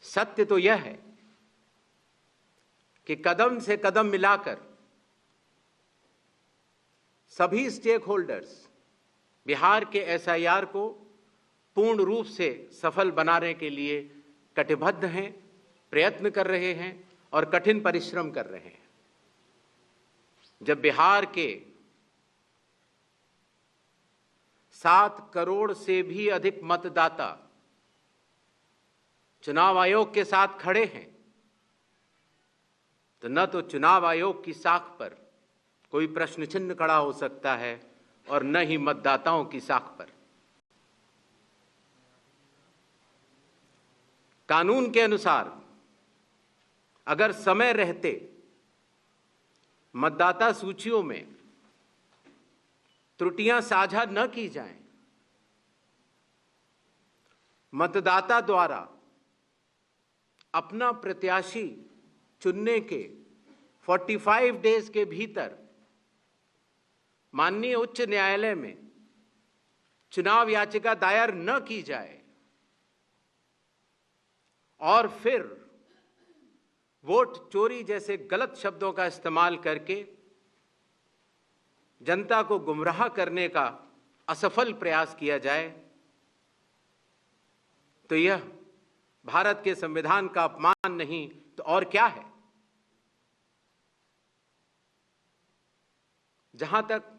सत्य तो यह है कि कदम से कदम मिलाकर सभी स्टेक होल्डर्स बिहार के एसआईआर को पूर्ण रूप से सफल बनाने के लिए कटिबद्ध हैं, प्रयत्न कर रहे हैं और कठिन परिश्रम कर रहे हैं। जब बिहार के 7 करोड़ से भी अधिक मतदाता चुनाव आयोग के साथ खड़े हैं, तो न तो चुनाव आयोग की साख पर कोई प्रश्न चिन्ह खड़ा हो सकता है और न ही मतदाताओं की साख पर। कानून के अनुसार अगर समय रहते मतदाता सूचियों में त्रुटियां साझा न की जाएं, मतदाता द्वारा अपना प्रत्याशी चुनने के 45 डेज के भीतर माननीय उच्च न्यायालय में चुनाव याचिका दायर न की जाए और फिर वोट चोरी जैसे गलत शब्दों का इस्तेमाल करके जनता को गुमराह करने का असफल प्रयास किया जाए, तो यह भारत के संविधान का अपमान नहीं तो और क्या है। जहां तक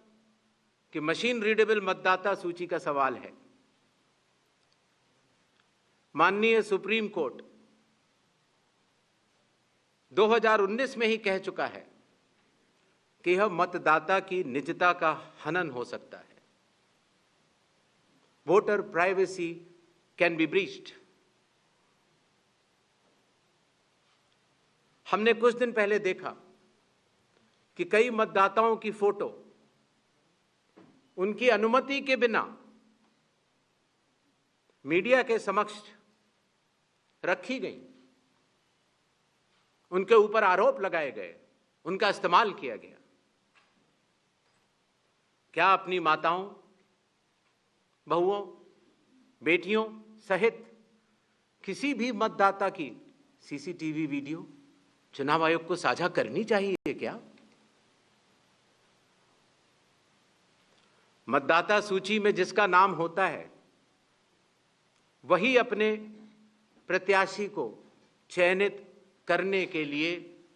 कि मशीन रीडेबल मतदाता सूची का सवाल है, माननीय सुप्रीम कोर्ट 2019 में ही कह चुका है कि यह मतदाता की निजता का हनन हो सकता है। Voter privacy can be breached. हमने कुछ दिन पहले देखा कि कई मतदाताओं की फोटो उनकी अनुमति के बिना मीडिया के समक्ष रखी गई, उनके ऊपर आरोप लगाए गए, उनका इस्तेमाल किया गया। क्या अपनी माताओं, बहुओं, बेटियों सहित किसी भी मतदाता की सीसीटीवी वीडियो चुनाव आयोग को साझा करनी चाहिए क्या? मतदाता सूची में जिसका नाम होता है वही अपने प्रत्याशी को चयनित करने के लिए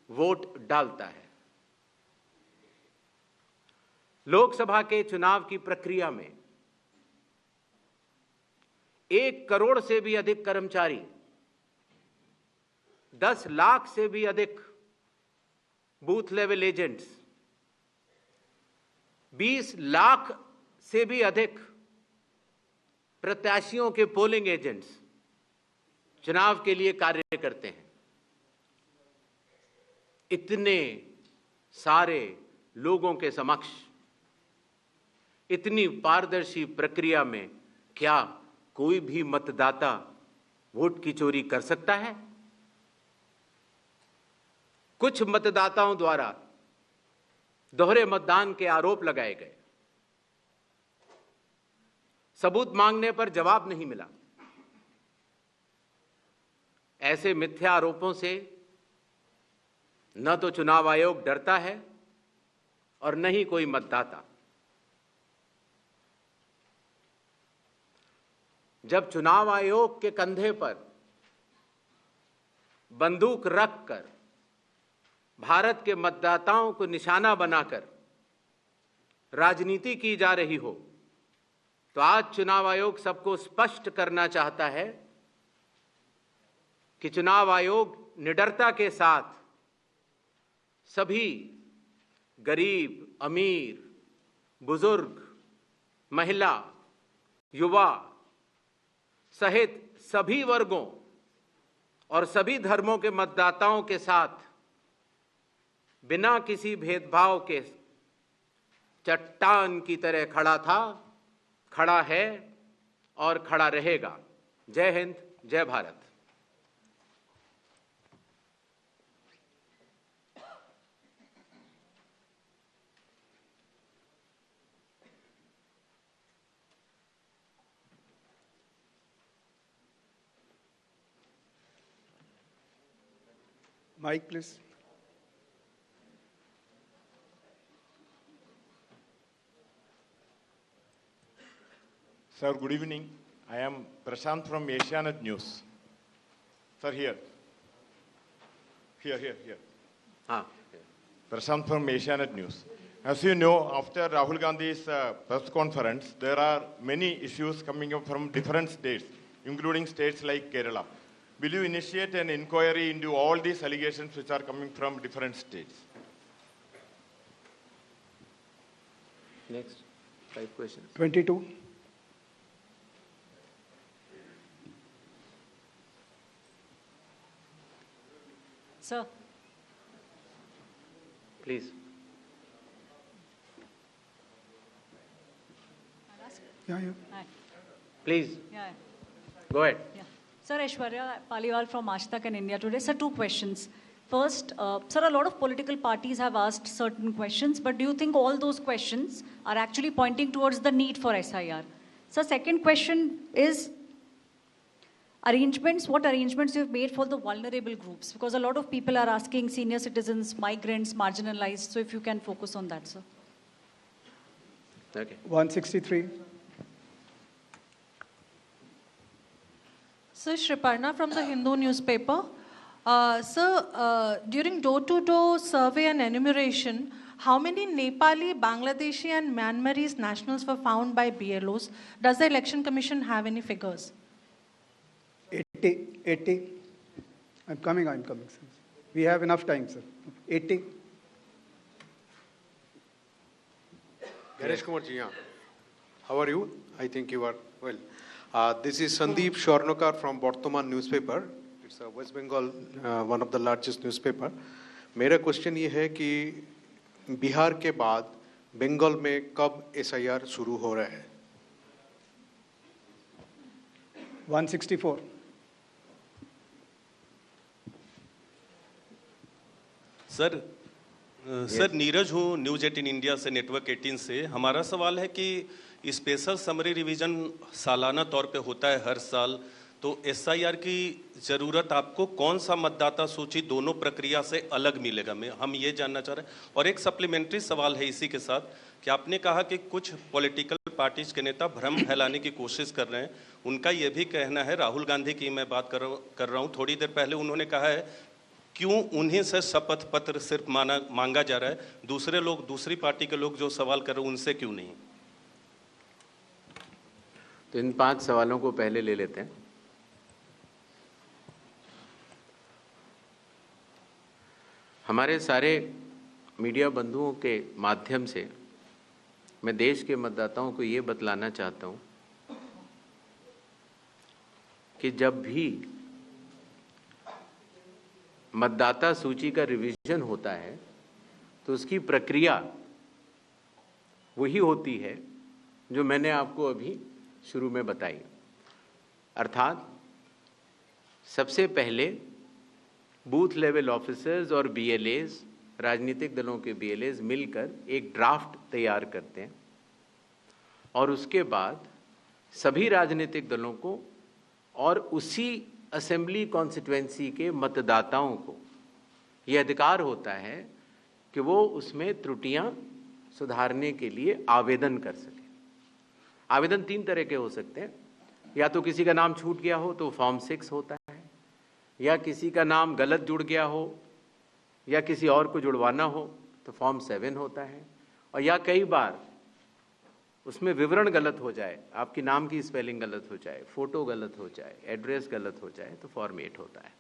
वोट डालता है। लोकसभा के चुनाव की प्रक्रिया में 1 करोड़ से भी अधिक कर्मचारी, 10 लाख से भी अधिक बूथ लेवल एजेंट्स, 20 लाख से भी अधिक प्रत्याशियों के पोलिंग एजेंट्स चुनाव के लिए कार्य करते हैं। इतने सारे लोगों के समक्ष इतनी पारदर्शी प्रक्रिया में क्या कोई भी मतदाता वोट की चोरी कर सकता है? कुछ मतदाताओं द्वारा दोहरे मतदान के आरोप लगाए गए, सबूत मांगने पर जवाब नहीं मिला। ऐसे मिथ्या आरोपों से न तो चुनाव आयोग डरता है और न ही कोई मतदाता। जब चुनाव आयोग के कंधे पर बंदूक रखकर भारत के मतदाताओं को निशाना बनाकर राजनीति की जा रही हो, तो आज चुनाव आयोग सबको स्पष्ट करना चाहता है कि चुनाव आयोग निडरता के साथ सभी गरीब, अमीर, बुजुर्ग, महिला, युवा सहित सभी वर्गों और सभी धर्मों के मतदाताओं के साथ बिना किसी भेदभाव के चट्टान की तरह खड़ा था, खड़ा है और खड़ा रहेगा। जय हिंद, जय Bharat. Mic, please. Sir, good evening. I am Prashant from Asianet News. Sir, here. Here. Prashant from Asianet News. As you know, after Rahul Gandhi's press conference, there are many issues coming up from different states, including states like Kerala. Will you initiate an inquiry into all these allegations which are coming from different states? Next, 5 questions. 22. Sir. Please. Yeah. Hi. Please. Yeah. Go ahead. Yeah. Sir, Aishwarya Paliwal from Aaj Tak and India Today. Sir, 2 questions. First, sir, a lot of political parties have asked certain questions, but do you think all those questions are actually pointing towards the need for SIR? Sir, second question is what arrangements you've made for the vulnerable groups? Because a lot of people are asking senior citizens, migrants, marginalized. So if you can focus on that, sir. Okay. 163. Sir, Shriparna from the Hindu newspaper. Sir, during door-to-door survey and enumeration, how many Nepali, Bangladeshi and Myanmarese nationals were found by BLOs? Does the Election Commission have any figures? 80. I'm coming, sir. We have enough time, sir. 80. Ganesh Kumar ji, how are you? I think you are well. This is Sandeep Shornokar from Bardhaman newspaper. It's a West Bengal, one of the largest newspaper. मेरा question ये है कि बिहार के बाद बंगाल में कब SIR शुरू हो रहा है? 164. सर नीरज हूँ न्यूज़ 18 इंडिया से, नेटवर्क 18 से। हमारा सवाल है कि स्पेशल समरी रिवीजन सालाना तौर पे होता है हर साल, तो SIR की ज़रूरत आपको कौन सा मतदाता सूची दोनों प्रक्रिया से अलग मिलेगा? हम ये जानना चाह रहे हैं। और एक सप्लीमेंट्री सवाल है इसी के साथ कि आपने कहा कि कुछ पॉलिटिकल पार्टीज के नेता भ्रम फैलाने की कोशिश कर रहे हैं। उनका ये भी कहना है, राहुल गांधी की मैं बात कर रहा हूँ, थोड़ी देर पहले उन्होंने कहा है क्यों उन्हीं से शपथ पत्र सिर्फ मांगा जा रहा है, दूसरे लोग, दूसरी पार्टी के लोग जो सवाल कर रहे हैं उनसे क्यों नहीं? तो इन 5 सवालों को पहले ले लेते हैं। हमारे सारे मीडिया बंधुओं के माध्यम से मैं देश के मतदाताओं को ये बतलाना चाहता हूँ कि जब भी मतदाता सूची का रिवीजन होता है तो उसकी प्रक्रिया वही होती है जो मैंने आपको अभी शुरू में बताई। अर्थात सबसे पहले बूथ लेवल ऑफिसर्स और BLAs, राजनीतिक दलों के BLAs मिलकर एक ड्राफ्ट तैयार करते हैं और उसके बाद सभी राजनीतिक दलों को और उसी असेंबली कॉन्स्टिट्यूएंसी के मतदाताओं को ये अधिकार होता है कि वो उसमें त्रुटियां सुधारने के लिए आवेदन कर सकें। आवेदन 3 तरह के हो सकते हैं, या तो किसी का नाम छूट गया हो तो फॉर्म 6 होता है, या किसी का नाम गलत जुड़ गया हो या किसी और को जुड़वाना हो तो फॉर्म 7 होता है, और या कई बार उसमें विवरण गलत हो जाए, आपकी नाम की स्पेलिंग गलत हो जाए, फ़ोटो गलत हो जाए, एड्रेस गलत हो जाए तो फॉर्म 8 होता है।